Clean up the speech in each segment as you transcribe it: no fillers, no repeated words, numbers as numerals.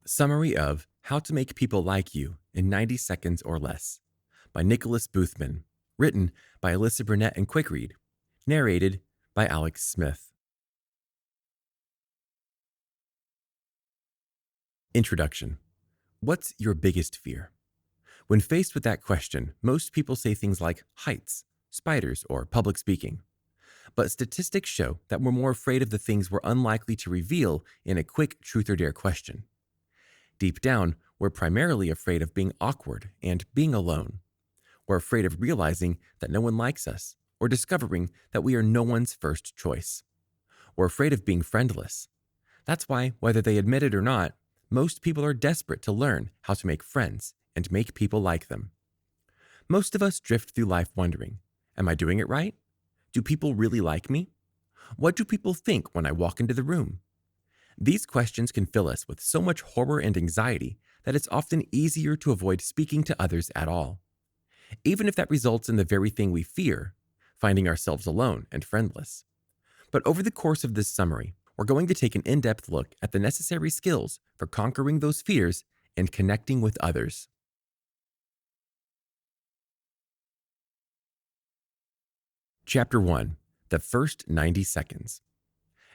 Summary of How to Make People Like You in 90 Seconds or Less by Nicholas Boothman. Written by Alyssa Burnett and Quickread. Narrated by Alex Smith. Introduction. What's your biggest fear? When faced with that question, most people say things like heights, spiders, or public speaking. But statistics show that we're more afraid of the things we're unlikely to reveal in a quick truth or dare question. Deep down, we're primarily afraid of being awkward and being alone. We're afraid of realizing that no one likes us or discovering that we are no one's first choice. We're afraid of being friendless. That's why, whether they admit it or not, most people are desperate to learn how to make friends and make people like them. Most of us drift through life wondering, am I doing it right? Do people really like me? What do people think when I walk into the room? These questions can fill us with so much horror and anxiety that it's often easier to avoid speaking to others at all. Even if that results in the very thing we fear, finding ourselves alone and friendless. But over the course of this summary, we're going to take an in-depth look at the necessary skills for conquering those fears and connecting with others. Chapter 1. The First 90 Seconds.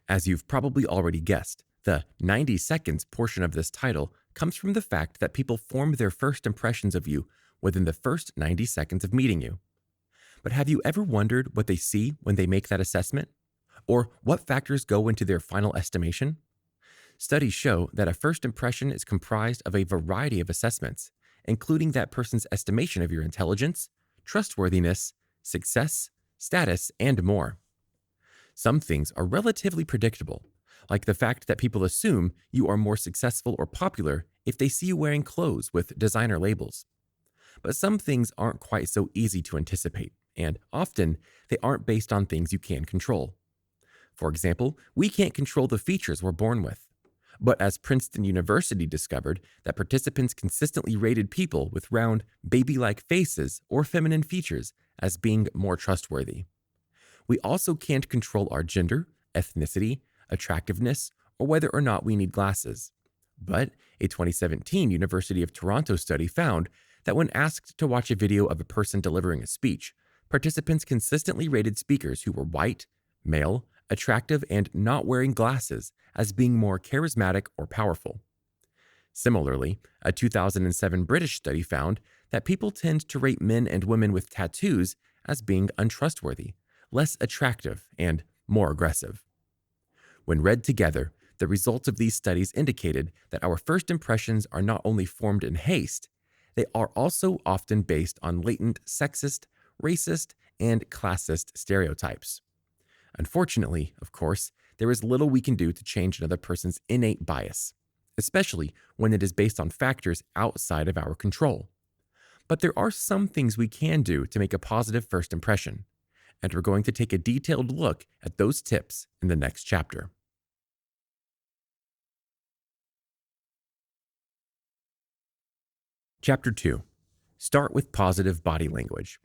As you've probably already guessed, the 90 seconds portion of this title comes from the fact that people form their first impressions of you within the first 90 seconds of meeting you. But have you ever wondered what they see when they make that assessment? Or what factors go into their final estimation? Studies show that a first impression is comprised of a variety of assessments, including that person's estimation of your intelligence, trustworthiness, success, status, and more. Some things are relatively predictable, like the fact that people assume you are more successful or popular if they see you wearing clothes with designer labels. But some things aren't quite so easy to anticipate, and often they aren't based on things you can control. For example, we can't control the features we're born with. But as Princeton University discovered that participants consistently rated people with round, baby-like faces or feminine features as being more trustworthy. We also can't control our gender, ethnicity, attractiveness, or whether or not we need glasses. But a 2017 University of Toronto study found that when asked to watch a video of a person delivering a speech, participants consistently rated speakers who were white, male, attractive, and not wearing glasses as being more charismatic or powerful. Similarly, a 2007 British study found that people tend to rate men and women with tattoos as being untrustworthy, less attractive, and more aggressive. When read together, the results of these studies indicated that our first impressions are not only formed in haste, they are also often based on latent sexist, racist, and classist stereotypes. Unfortunately, of course, there is little we can do to change another person's innate bias, especially when it is based on factors outside of our control. But there are some things we can do to make a positive first impression, and we're going to take a detailed look at those tips in the next chapter. Chapter 2. Start with positive body language.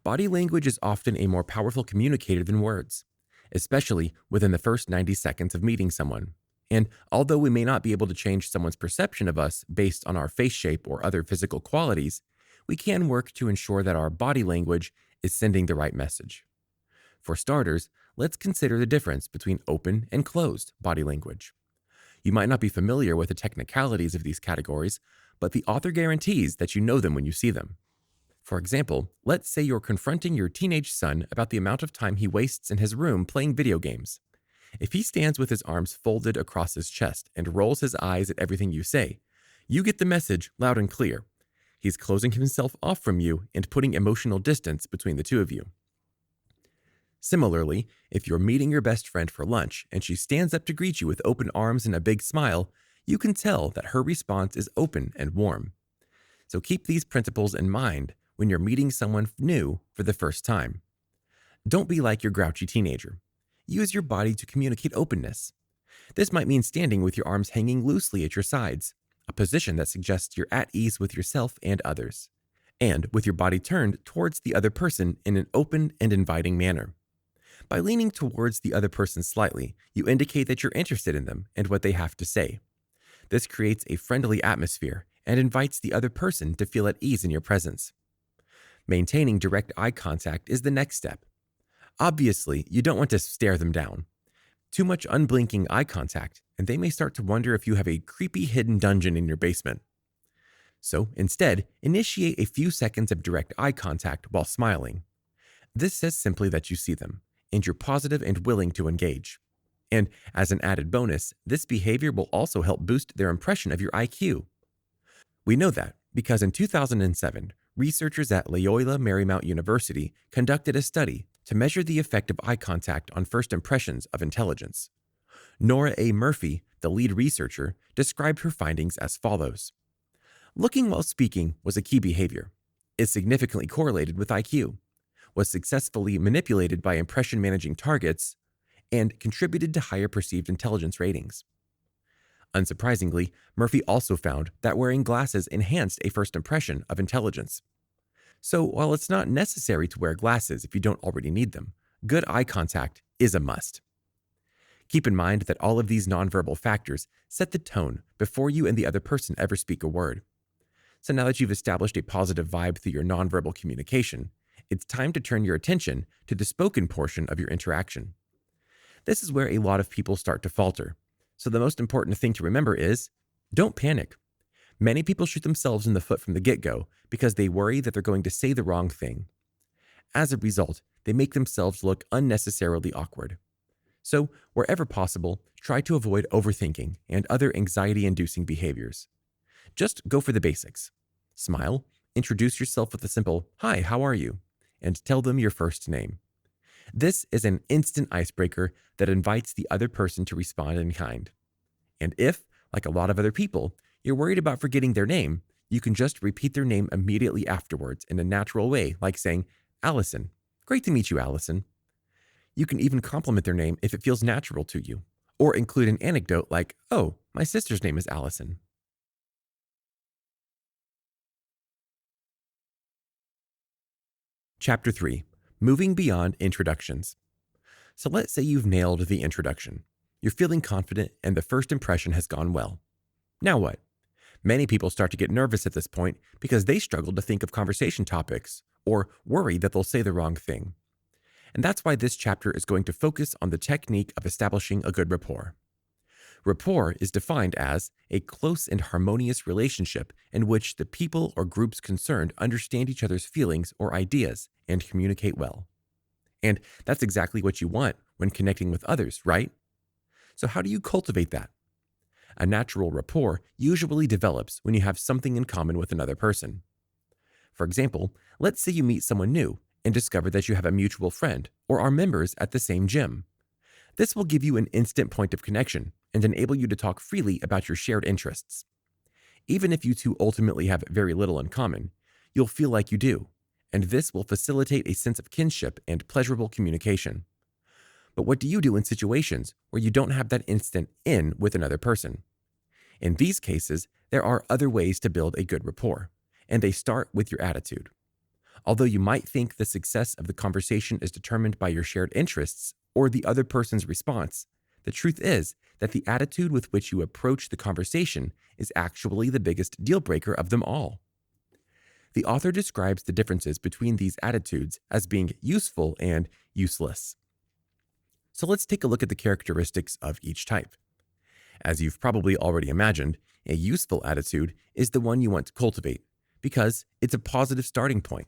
Body language is often a more powerful communicator than words, especially within the first 90 seconds of meeting someone. And although we may not be able to change someone's perception of us based on our face shape or other physical qualities, we can work to ensure that our body language is sending the right message. For starters, let's consider the difference between open and closed body language. You might not be familiar with the technicalities of these categories, but the author guarantees that you know them when you see them. For example, let's say you're confronting your teenage son about the amount of time he wastes in his room playing video games. If he stands with his arms folded across his chest and rolls his eyes at everything you say, you get the message loud and clear. He's closing himself off from you and putting emotional distance between the two of you. Similarly, if you're meeting your best friend for lunch and she stands up to greet you with open arms and a big smile, you can tell that her response is open and warm. So keep these principles in mind when you're meeting someone new for the first time. Don't be like your grouchy teenager. Use your body to communicate openness. This might mean standing with your arms hanging loosely at your sides, a position that suggests you're at ease with yourself and others, and with your body turned towards the other person in an open and inviting manner. By leaning towards the other person slightly, you indicate that you're interested in them and what they have to say. This creates a friendly atmosphere and invites the other person to feel at ease in your presence. Maintaining direct eye contact is the next step. Obviously, you don't want to stare them down. Too much unblinking eye contact, and they may start to wonder if you have a creepy hidden dungeon in your basement. So instead, initiate a few seconds of direct eye contact while smiling. This says simply that you see them, and you're positive and willing to engage. And as an added bonus, this behavior will also help boost their impression of your IQ. We know that because in 2007, researchers at Loyola Marymount University conducted a study to measure the effect of eye contact on first impressions of intelligence. Nora A. Murphy, the lead researcher, described her findings as follows. Looking while speaking was a key behavior. It significantly correlated with IQ, was successfully manipulated by impression managing targets, and contributed to higher perceived intelligence ratings. Unsurprisingly, Murphy also found that wearing glasses enhanced a first impression of intelligence. So while it's not necessary to wear glasses if you don't already need them, good eye contact is a must. Keep in mind that all of these nonverbal factors set the tone before you and the other person ever speak a word. So now that you've established a positive vibe through your nonverbal communication, it's time to turn your attention to the spoken portion of your interaction. This is where a lot of people start to falter. So the most important thing to remember is, don't panic. Many people shoot themselves in the foot from the get-go because they worry that they're going to say the wrong thing. As a result, they make themselves look unnecessarily awkward. So, wherever possible, try to avoid overthinking and other anxiety-inducing behaviors. Just go for the basics. Smile, introduce yourself with a simple, "Hi, how are you?" and tell them your first name. This is an instant icebreaker that invites the other person to respond in kind. And if, like a lot of other people, you're worried about forgetting their name, you can just repeat their name immediately afterwards in a natural way, like saying, "Allison. Great to meet you, Allison." You can even compliment their name if it feels natural to you, or include an anecdote like, "Oh, my sister's name is Allison." Chapter 3. Moving Beyond Introductions. So let's say you've nailed the introduction. You're feeling confident and the first impression has gone well. Now what? Many people start to get nervous at this point because they struggle to think of conversation topics or worry that they'll say the wrong thing. And that's why this chapter is going to focus on the technique of establishing a good rapport. Rapport is defined as a close and harmonious relationship in which the people or groups concerned understand each other's feelings or ideas and communicate well. And that's exactly what you want when connecting with others, right? So how do you cultivate that? A natural rapport usually develops when you have something in common with another person. For example, let's say you meet someone new and discover that you have a mutual friend or are members at the same gym. This will give you an instant point of connection and enable you to talk freely about your shared interests. Even if you two ultimately have very little in common, you'll feel like you do, and this will facilitate a sense of kinship and pleasurable communication. But what do you do in situations where you don't have that instant in with another person? In these cases, there are other ways to build a good rapport, and they start with your attitude. Although you might think the success of the conversation is determined by your shared interests or the other person's response, the truth is that the attitude with which you approach the conversation is actually the biggest deal breaker of them all. The author describes the differences between these attitudes as being useful and useless. So let's take a look at the characteristics of each type. As you've probably already imagined, a useful attitude is the one you want to cultivate because it's a positive starting point.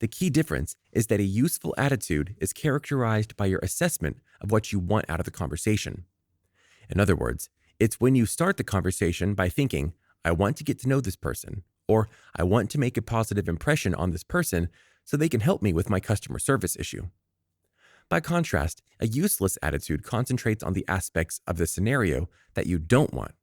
The key difference is that a useful attitude is characterized by your assessment of what you want out of the conversation. In other words, it's when you start the conversation by thinking, "I want to get to know this person," or "I want to make a positive impression on this person so they can help me with my customer service issue." By contrast, a useless attitude concentrates on the aspects of the scenario that you don't want.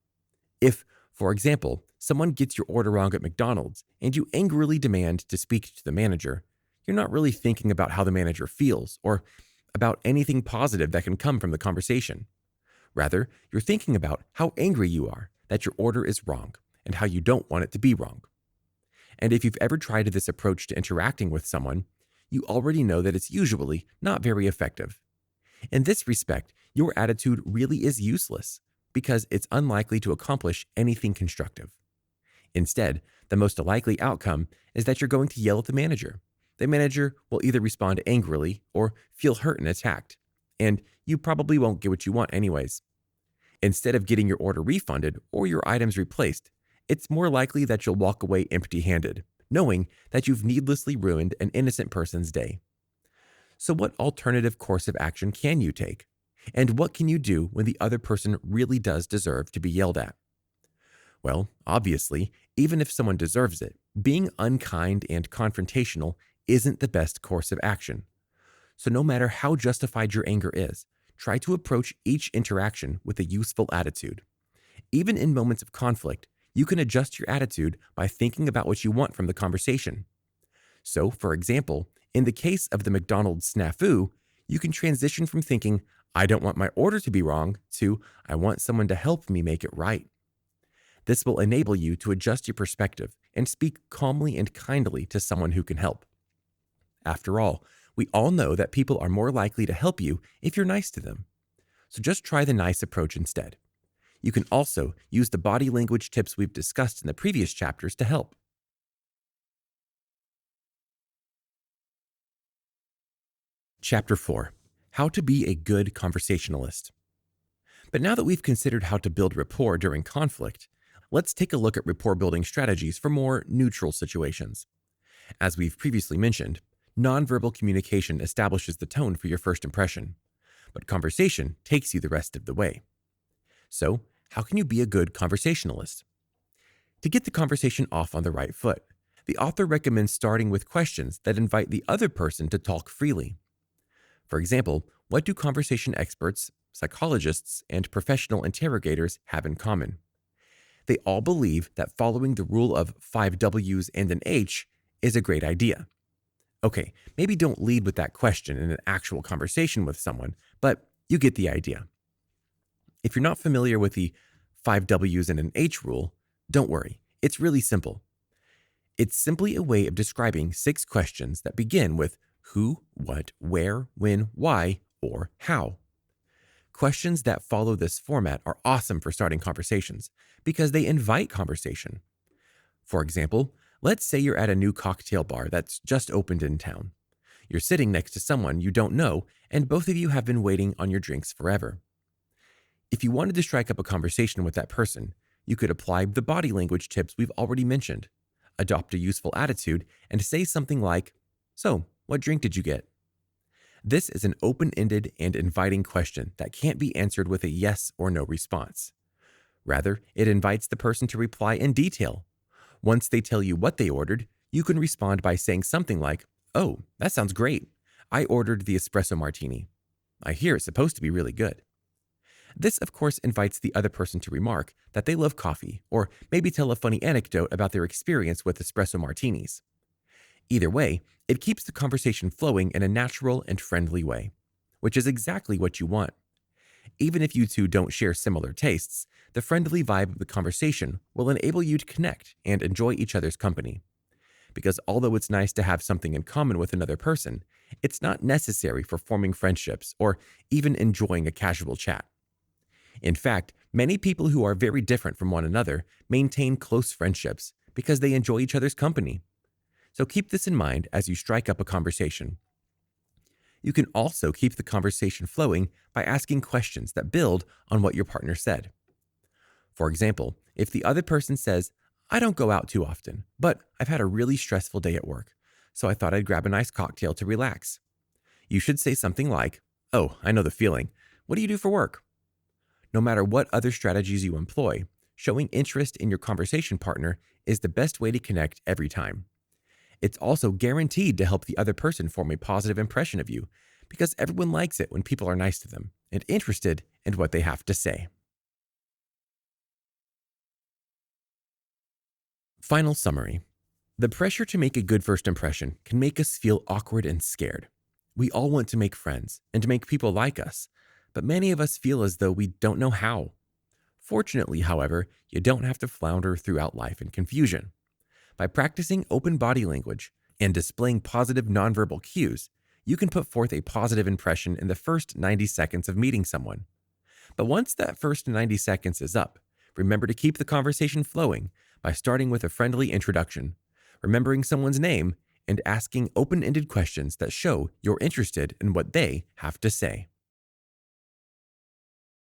If, for example, someone gets your order wrong at McDonald's and you angrily demand to speak to the manager, you're not really thinking about how the manager feels or about anything positive that can come from the conversation. Rather, you're thinking about how angry you are that your order is wrong and how you don't want it to be wrong. And if you've ever tried this approach to interacting with someone, you already know that it's usually not very effective. In this respect, your attitude really is useless because it's unlikely to accomplish anything constructive. Instead, the most likely outcome is that you're going to yell at the manager. The manager will either respond angrily or feel hurt and attacked, and you probably won't get what you want anyways. Instead of getting your order refunded or your items replaced, it's more likely that you'll walk away empty-handed, knowing that you've needlessly ruined an innocent person's day. So what alternative course of action can you take? And what can you do when the other person really does deserve to be yelled at? Well, obviously, even if someone deserves it, being unkind and confrontational isn't the best course of action. So no matter how justified your anger is, try to approach each interaction with a useful attitude. Even in moments of conflict, you can adjust your attitude by thinking about what you want from the conversation. So, for example, in the case of the McDonald's snafu, you can transition from thinking, I don't want my order to be wrong, to I want someone to help me make it right. This will enable you to adjust your perspective and speak calmly and kindly to someone who can help. After all, we all know that people are more likely to help you if you're nice to them. So just try the nice approach instead. You can also use the body language tips we've discussed in the previous chapters to help. Chapter 4: How to be a good conversationalist. But now that we've considered how to build rapport during conflict, let's take a look at rapport building strategies for more neutral situations. As we've previously mentioned, nonverbal communication establishes the tone for your first impression, but conversation takes you the rest of the way. So, how can you be a good conversationalist? To get the conversation off on the right foot, the author recommends starting with questions that invite the other person to talk freely. For example, what do conversation experts, psychologists, and professional interrogators have in common? They all believe that following the rule of 5 W's and an H is a great idea. Okay, maybe don't lead with that question in an actual conversation with someone, but you get the idea. If you're not familiar with the 5 W's and an H rule, don't worry, it's really simple. It's simply a way of describing 6 questions that begin with who, what, where, when, why, or how. Questions that follow this format are awesome for starting conversations because they invite conversation. For example, let's say you're at a new cocktail bar that's just opened in town. You're sitting next to someone you don't know, and both of you have been waiting on your drinks forever. If you wanted to strike up a conversation with that person, you could apply the body language tips we've already mentioned, adopt a useful attitude, and say something like, "So, what drink did you get?" This is an open-ended and inviting question that can't be answered with a yes or no response. Rather, it invites the person to reply in detail. Once they tell you what they ordered, you can respond by saying something like, "Oh, that sounds great. I ordered the espresso martini. I hear it's supposed to be really good." This, of course, invites the other person to remark that they love coffee, or maybe tell a funny anecdote about their experience with espresso martinis. Either way, it keeps the conversation flowing in a natural and friendly way, which is exactly what you want. Even if you two don't share similar tastes, the friendly vibe of the conversation will enable you to connect and enjoy each other's company. Because although it's nice to have something in common with another person, it's not necessary for forming friendships or even enjoying a casual chat. In fact, many people who are very different from one another maintain close friendships because they enjoy each other's company. So keep this in mind as you strike up a conversation. You can also keep the conversation flowing by asking questions that build on what your partner said. For example, if the other person says, "I don't go out too often, but I've had a really stressful day at work, so I thought I'd grab a nice cocktail to relax," you should say something like, "Oh, I know the feeling. What do you do for work?" No matter what other strategies you employ, showing interest in your conversation partner is the best way to connect every time. It's also guaranteed to help the other person form a positive impression of you because everyone likes it when people are nice to them and interested in what they have to say. Final summary. The pressure to make a good first impression can make us feel awkward and scared. We all want to make friends and to make people like us, but many of us feel as though we don't know how. Fortunately, however, you don't have to flounder throughout life in confusion. By practicing open body language and displaying positive nonverbal cues, you can put forth a positive impression in the first 90 seconds of meeting someone. But once that first 90 seconds is up, remember to keep the conversation flowing by starting with a friendly introduction, remembering someone's name, and asking open-ended questions that show you're interested in what they have to say.